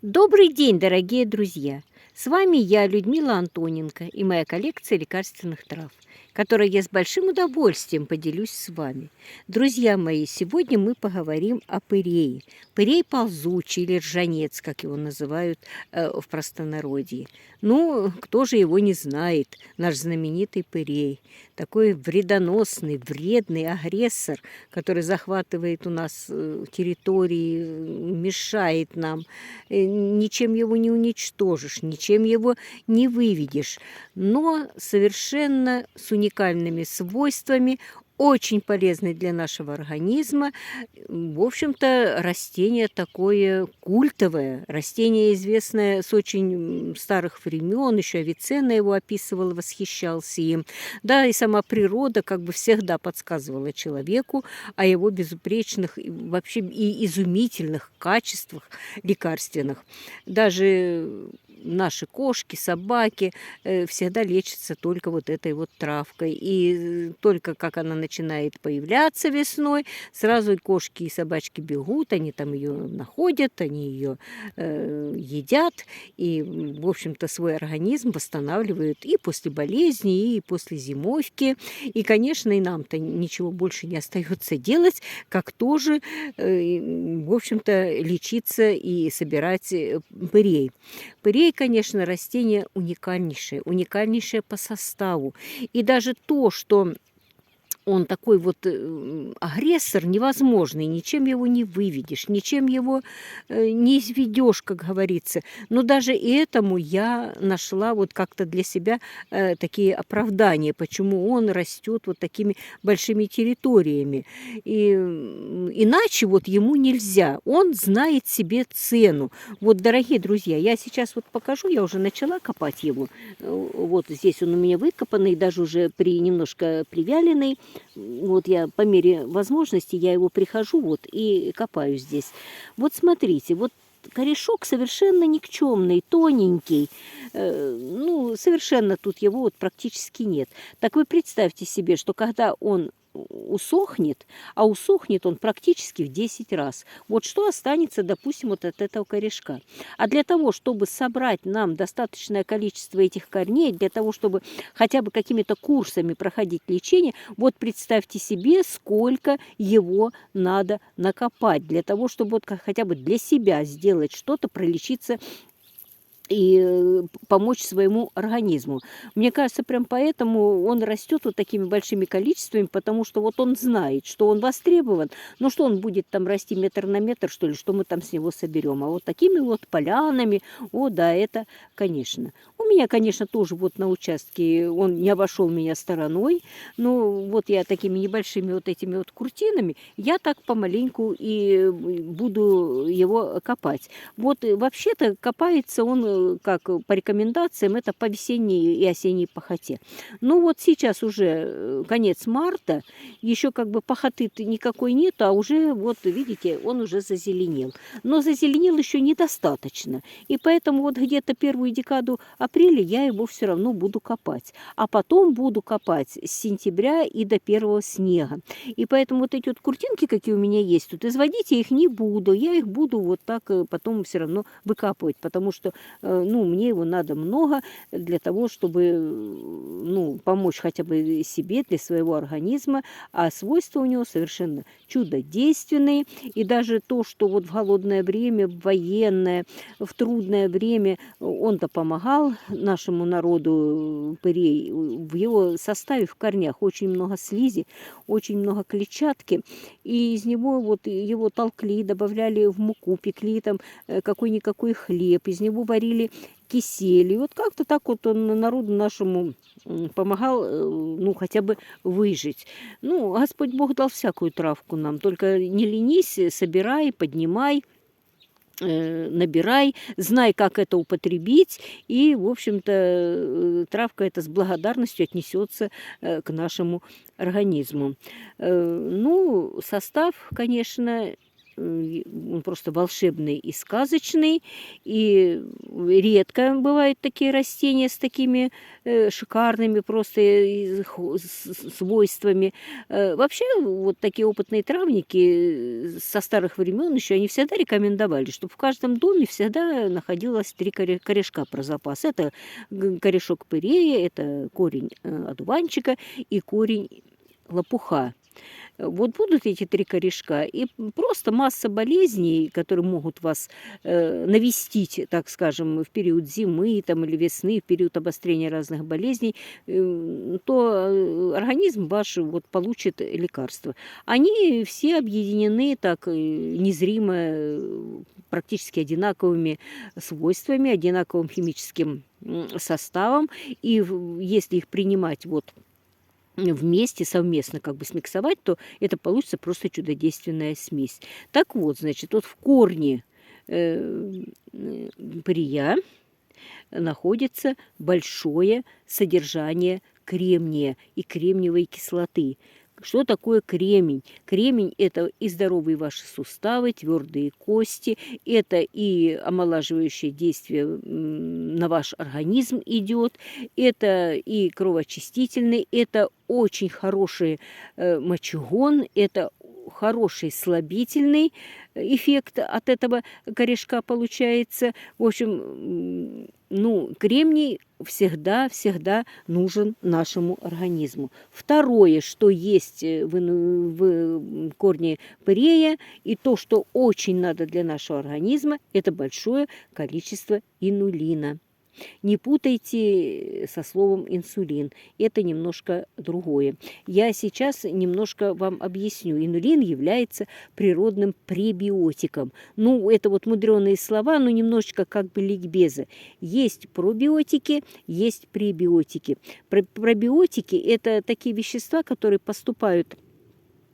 Добрый день, дорогие друзья! С вами я, Людмила Антоненко, и моя коллекция лекарственных трав, которой я с большим удовольствием поделюсь с вами. Друзья мои, сегодня мы поговорим о пырее. Пырей ползучий или ржанец, как его называют в простонародье. Ну, кто же его не знает, наш знаменитый пырей. Такой вредоносный, вредный агрессор, который захватывает у нас территории, мешает нам. Ничем его не уничтожишь, ничем его не выведешь, но совершенно с уникальными свойствами, очень полезный для нашего организма. В общем-то, растение такое культовое, растение, известное с очень старых времен, еще Авиценна его описывал, восхищался им. Да, и сама природа как бы всегда подсказывала человеку о его безупречных, вообще и изумительных качествах лекарственных. Даже наши кошки, собаки всегда лечатся только вот этой вот травкой. И только как она начинает появляться весной, сразу и кошки, и собачки бегут, они там ее находят, они ее едят, и, в общем-то, свой организм восстанавливают и после болезни, и после зимовки. И, конечно, и нам-то ничего больше не остается делать, как тоже, в общем-то, лечиться и собирать пырей. Пырей, конечно, растение уникальнейшее по составу. И даже то, что он такой вот агрессор невозможный, ничем его не выведешь, ничем его не изведешь, как говорится. Но даже и этому я нашла вот как-то для себя такие оправдания, почему он растет вот такими большими территориями. И иначе вот ему нельзя. Он знает себе цену. Вот, дорогие друзья, я сейчас вот покажу, я уже начала копать его. Вот здесь он у меня выкопанный, даже уже немножко привяленный. Вот я по мере возможности, я его прихожу вот и копаю здесь. Вот смотрите, вот корешок совершенно никчемный, тоненький, ну, совершенно тут его вот практически нет. Так вы представьте себе, что когда он усохнет, а усохнет он практически в 10 раз. Вот что останется, допустим, вот от этого корешка. А для того, чтобы собрать нам достаточное количество этих корней, для того, чтобы хотя бы какими-то курсами проходить лечение, вот представьте себе, сколько его надо накопать, для того, чтобы вот хотя бы для себя сделать что-то, пролечиться и помочь своему организму. Мне кажется, прям поэтому он растет вот такими большими количествами, потому что вот он знает, что он востребован, но что он будет там расти метр на метр, что ли, что мы там с него соберем. А вот такими вот полянами, о да, это, конечно. У меня, конечно, тоже вот на участке он не обошел меня стороной, но вот я такими небольшими вот этими вот куртинами, я так помаленьку и буду его копать. Вот вообще-то копается он как по рекомендациям, это по весенней и осенней пахоте. Ну вот сейчас уже конец марта, еще как бы пахоты-то никакой нет, а уже вот видите, он уже зазеленел. Но зазеленел еще недостаточно, и поэтому вот где-то первую декаду апреля я его все равно буду копать, а потом буду копать с сентября и до первого снега. И поэтому вот эти вот куртинки, какие у меня есть, тут изводить я их не буду, я их буду вот так потом все равно выкапывать, потому что ну, мне его надо много для того, чтобы ну, помочь хотя бы себе, для своего организма, а свойства у него совершенно чудодейственные, и даже то, что вот в голодное время, в военное, в трудное время он-то помогал нашему народу пырей, в его составе, в корнях очень много слизи, очень много клетчатки, и из него вот его толкли, добавляли в муку, пекли там какой-никакой хлеб, из него варили кисель. И вот как-то так вот он народу нашему помогал, ну, хотя бы выжить. Ну, Господь Бог дал всякую травку нам, только не ленись, собирай, поднимай, набирай, знай, как это употребить, и, в общем-то, травка эта с благодарностью отнесется к нашему организму. Ну, состав, конечно, он просто волшебный и сказочный, и редко бывают такие растения с такими шикарными просто свойствами. Вообще, вот такие опытные травники со старых времен еще, они всегда рекомендовали, чтобы в каждом доме всегда находилось 3 корешка про запас. Это корешок пырея, это корень одуванчика и корень лопуха. Вот будут эти 3 корешка, и просто масса болезней, которые могут вас навестить, так скажем, в период зимы там, или весны, в период обострения разных болезней, то организм ваш вот, получит лекарства. Они все объединены так незримо, практически одинаковыми свойствами, одинаковым химическим составом, и если их принимать вот вместе, совместно как бы смиксовать, то это получится просто чудодейственная смесь. Так вот, значит, вот в корне пырья находится большое содержание кремния и кремниевой кислоты. Что такое кремень? Кремень – это и здоровые ваши суставы, твердые кости, это и омолаживающее действие на ваш организм идет, это и кровоочистительный, это очень хороший мочегон, это хороший слабительный эффект от этого корешка получается. В общем, кремний всегда нужен нашему организму. Второе, что есть в корне пырея, и то, что очень надо для нашего организма, это большое количество инулина. Не путайте со словом инсулин. Это немножко другое. Я сейчас немножко вам объясню. Инулин является природным пребиотиком. Это вот мудреные слова, но немножечко как бы ликбеза. Есть пробиотики, есть пребиотики. Пробиотики – это такие вещества, которые поступают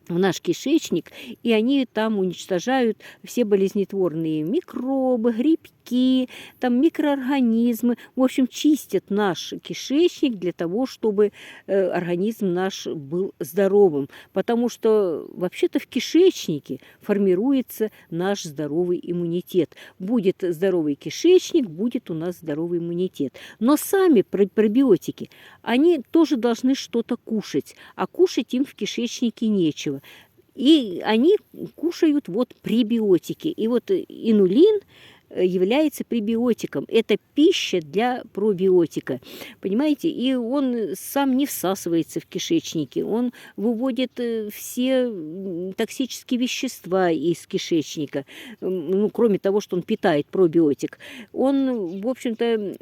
в наш кишечник, и они там уничтожают все болезнетворные микробы, грибки, там микроорганизмы. В общем, чистят наш кишечник для того, чтобы организм наш был здоровым. Потому что вообще-то в кишечнике формируется наш здоровый иммунитет. Будет здоровый кишечник, будет у нас здоровый иммунитет. Но сами пробиотики, они тоже должны что-то кушать, а кушать им в кишечнике нечего. И они кушают вот пребиотики. И вот инулин является пребиотиком. Это пища для пробиотика. Понимаете? И он сам не всасывается в кишечнике. Он выводит все токсические вещества из кишечника. Кроме того, что он питает пробиотик. Он, в общем-то,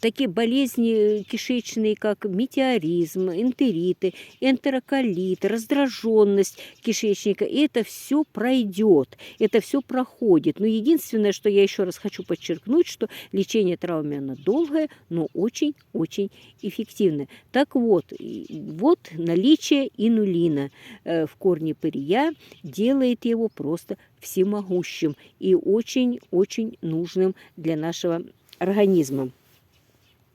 такие болезни кишечные, как метеоризм, энтериты, энтероколит, раздраженность кишечника, это все пройдет. Это все проходит. Но единственное, что я еще раз хочу подчеркнуть, что лечение травмы, оно долгое, но очень-очень эффективное. Так вот, наличие инулина в корне пырья делает его просто всемогущим и очень-очень нужным для нашего организма.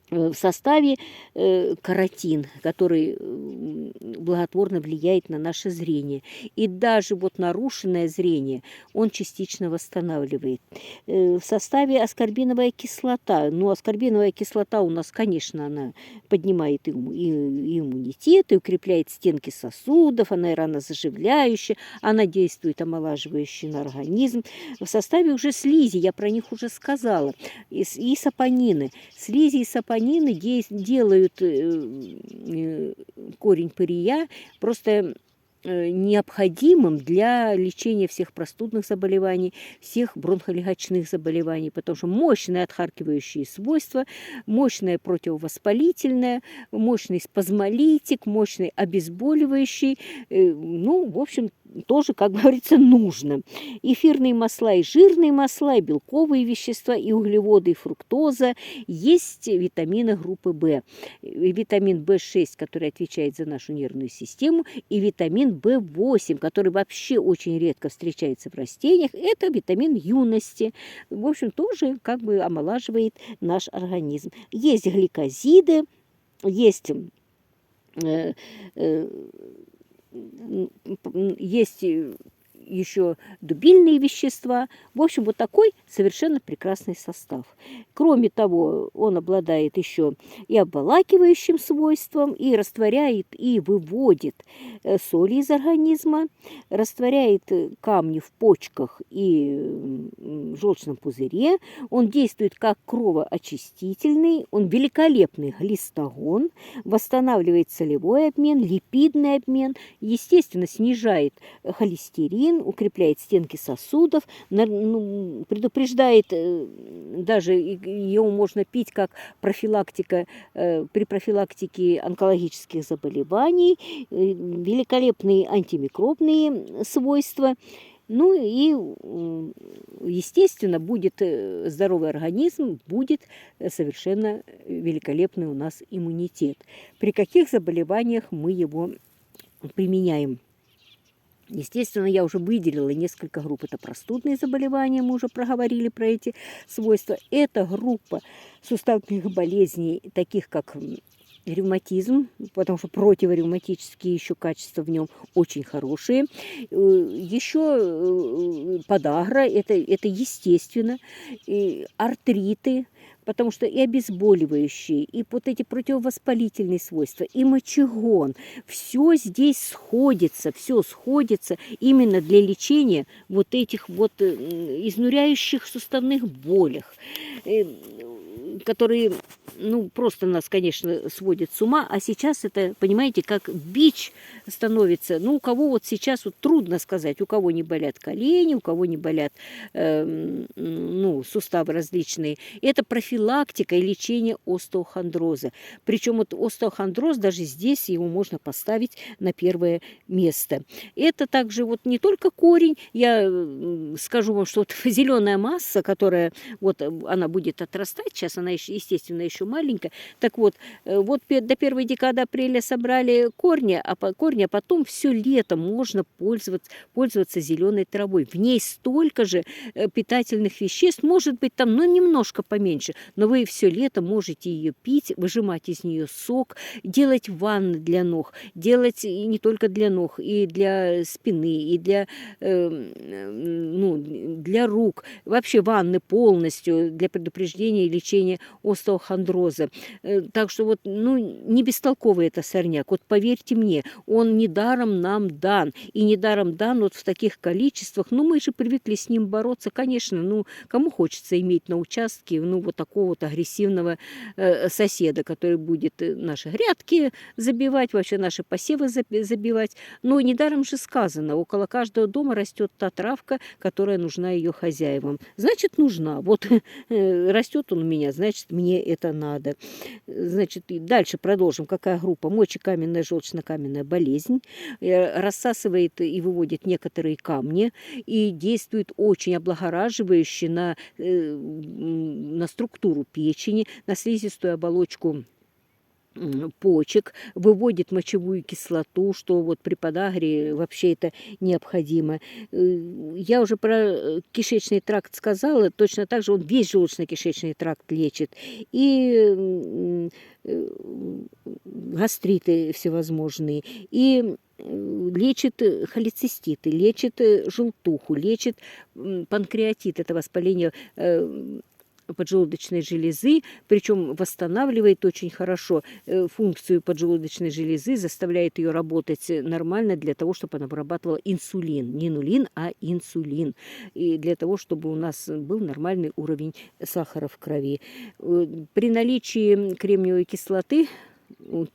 В составе каротин, который благотворно влияет на наше зрение. И даже вот нарушенное зрение он частично восстанавливает. В составе аскорбиновая кислота. Аскорбиновая кислота у нас, конечно, она поднимает и иммунитет, и укрепляет стенки сосудов, она и ранозаживляющая, она действует омолаживающе на организм. В составе уже слизи, я про них уже сказала, и сапонины. Слизи и сапонины делают корень пырья просто необходимым для лечения всех простудных заболеваний, всех бронхолегочных заболеваний, потому что мощные отхаркивающие свойства, мощное противовоспалительное, мощный спазмолитик, мощный обезболивающий, в общем, тоже, как говорится, нужно. Эфирные масла и жирные масла, и белковые вещества, и углеводы, и фруктоза. Есть витамины группы В. Витамин В6, который отвечает за нашу нервную систему, и витамин В8, который вообще очень редко встречается в растениях. Это витамин юности. В общем, тоже как бы омолаживает наш организм. Есть гликозиды, есть еще дубильные вещества. В общем, вот такой совершенно прекрасный состав. Кроме того, он обладает еще и обволакивающим свойством, и растворяет, и выводит соли из организма, растворяет камни в почках и желчном пузыре. Он действует как кровоочистительный, он великолепный глистогон, восстанавливает солевой обмен, липидный обмен, естественно, снижает холестерин, укрепляет стенки сосудов, предупреждает, даже его можно пить как профилактика при профилактике онкологических заболеваний, великолепные антимикробные свойства. Ну и, естественно, будет здоровый организм, будет совершенно великолепный у нас иммунитет. При каких заболеваниях мы его применяем? Естественно, я уже выделила несколько групп. Это простудные заболевания, мы уже проговорили про эти свойства. Это группа суставных болезней, таких как ревматизм, потому что противоревматические еще качества в нем очень хорошие. Еще подагра, это естественно, и артриты, потому что и обезболивающие, и вот эти противовоспалительные свойства, и мочегон, все здесь сходится, все сходится именно для лечения вот этих вот изнуряющих суставных болях, которые, ну, просто нас, конечно, сводят с ума, а сейчас это, понимаете, как бич становится. Ну, у кого вот сейчас вот трудно сказать, у кого не болят колени, у кого не болят суставы различные. Это профилактика и лечение остеохондроза. Причем вот остеохондроз, даже здесь его можно поставить на первое место. Это также вот не только корень, я скажу вам, что вот зеленая масса, которая вот она будет отрастать, сейчас она, естественно, еще маленькая. Так вот, до первой декады апреля собрали корни, а потом все лето можно пользоваться зеленой травой. В ней столько же питательных веществ, может быть, там, немножко поменьше, но вы все лето можете ее пить, выжимать из нее сок, делать ванны для ног, делать и не только для ног, и для спины, и для рук. Вообще ванны полностью для предупреждения и лечения остеохондроза. Так что вот, не бестолковый это сорняк. Вот поверьте мне, он недаром нам дан. И недаром дан вот в таких количествах. Мы же привыкли с ним бороться. Конечно, кому хочется иметь на участке, вот такого вот агрессивного соседа, который будет наши грядки забивать, вообще наши посевы забивать. Но недаром же сказано, около каждого дома растет та травка, которая нужна ее хозяевам. Значит, нужна. Вот растет он у меня, значит, мне это надо. Значит, и дальше продолжим. Какая группа? Мочекаменная, желчнокаменная болезнь. Рассасывает и выводит некоторые камни и действует очень облагораживающе на структуру печени, на слизистую оболочку почек, выводит мочевую кислоту, что вот при подагре вообще это необходимо. Я уже про кишечный тракт сказала, точно так же он весь желудочно-кишечный тракт лечит. И гастриты всевозможные, и лечит холециститы, лечит желтуху, лечит панкреатит, это воспаление поджелудочной железы, причем восстанавливает очень хорошо функцию поджелудочной железы, заставляет ее работать нормально для того, чтобы она вырабатывала инсулин. Не нулин, а инсулин. И для того, чтобы у нас был нормальный уровень сахара в крови. При наличии кремниевой кислоты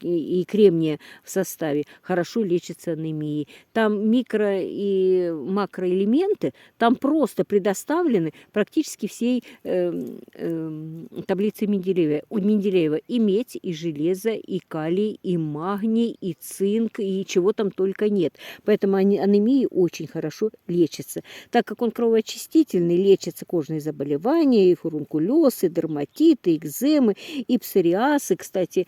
и кремния в составе хорошо лечится анемией. Там микро- и макроэлементы, там просто предоставлены практически всей таблице Менделеева. И медь, и железо, и калий, и магний, и цинк, и чего там только нет. Поэтому анемия очень хорошо лечится. Так как он кровоочистительный, лечатся кожные заболевания, и фурункулез, и дерматиты, и экземы, и псориазы. Кстати,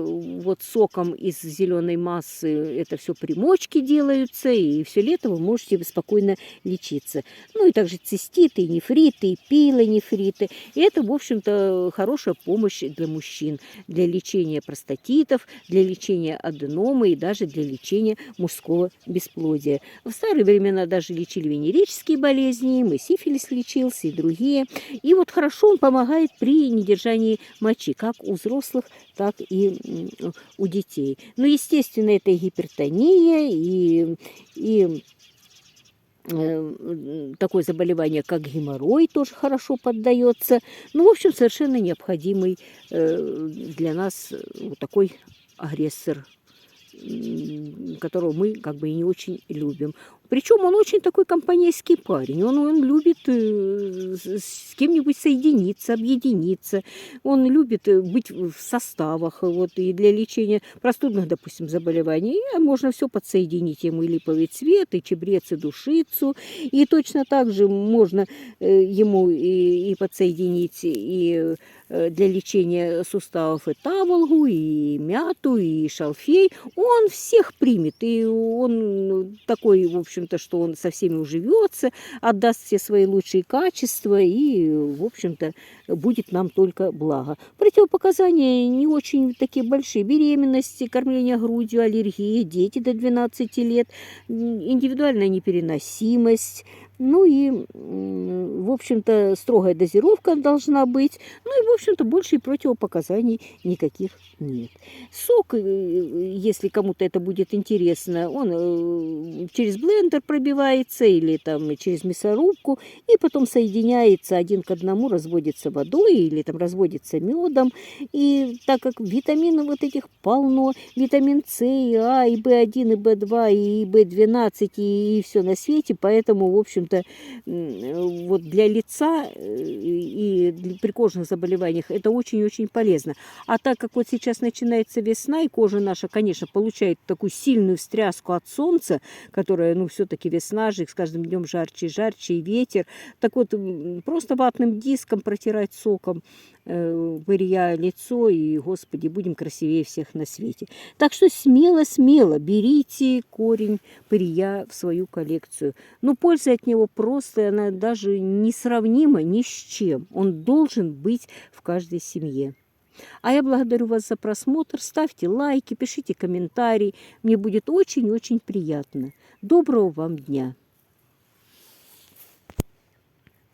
вот соком из зеленой массы это все примочки делаются, и все лето вы можете спокойно лечиться. Ну и также циститы, и нефриты, и пилонефриты. И это, в общем-то, хорошая помощь для мужчин, для лечения простатитов, для лечения аденомы и даже для лечения мужского бесплодия. В старые времена даже лечили венерические болезни, и сифилис лечился, и другие. И вот хорошо он помогает при недержании мочи, как у взрослых, так и у детей. Но, естественно, это и гипертония, и такое заболевание, как геморрой, тоже хорошо поддается. Ну, в общем, совершенно необходимый для нас вот такой агрессор, которого мы как бы и не очень любим. Причем он очень такой компанейский парень. Он любит с кем-нибудь соединиться, объединиться. Он любит быть в составах. Вот, и для лечения простудных, допустим, заболеваний можно все подсоединить ему: и липовый цвет, и чебрец, и душицу. И точно так же можно ему и подсоединить и для лечения суставов и таволгу, и мяту, и шалфей. Он всех примет, и он такой, в общем-то, что он со всеми уживется, отдаст все свои лучшие качества и, в общем-то, будет нам только благо. Противопоказания не очень такие большие: беременность, кормление грудью, аллергии, дети до 12 лет, индивидуальная непереносимость. Ну и, в общем-то, строгая дозировка должна быть. Ну и, в общем-то, больше и противопоказаний никаких нет. Сок, если кому-то это будет интересно, он через блендер пробивается или там через мясорубку, и потом соединяется один к одному, разводится водой или там разводится медом. И так как витаминов вот этих полно, витамин С, и А, и В1, и В2, и В12, и все на свете, поэтому, в общем-то, вот для лица и при кожных заболеваниях это очень-очень полезно. А так как вот сейчас начинается весна, и кожа наша, конечно, получает такую сильную встряску от солнца, которая, ну, все-таки весна же, с каждым днем жарче и жарче, и ветер, так вот просто ватным диском протирать соком пырья лицо, и, Господи, будем красивее всех на свете. Так что смело-смело берите корень пырья в свою коллекцию. Но польза от него просто, она даже несравнима ни с чем. Он должен быть в каждой семье. А я благодарю вас за просмотр. Ставьте лайки, пишите комментарии. Мне будет очень-очень приятно. Доброго вам дня!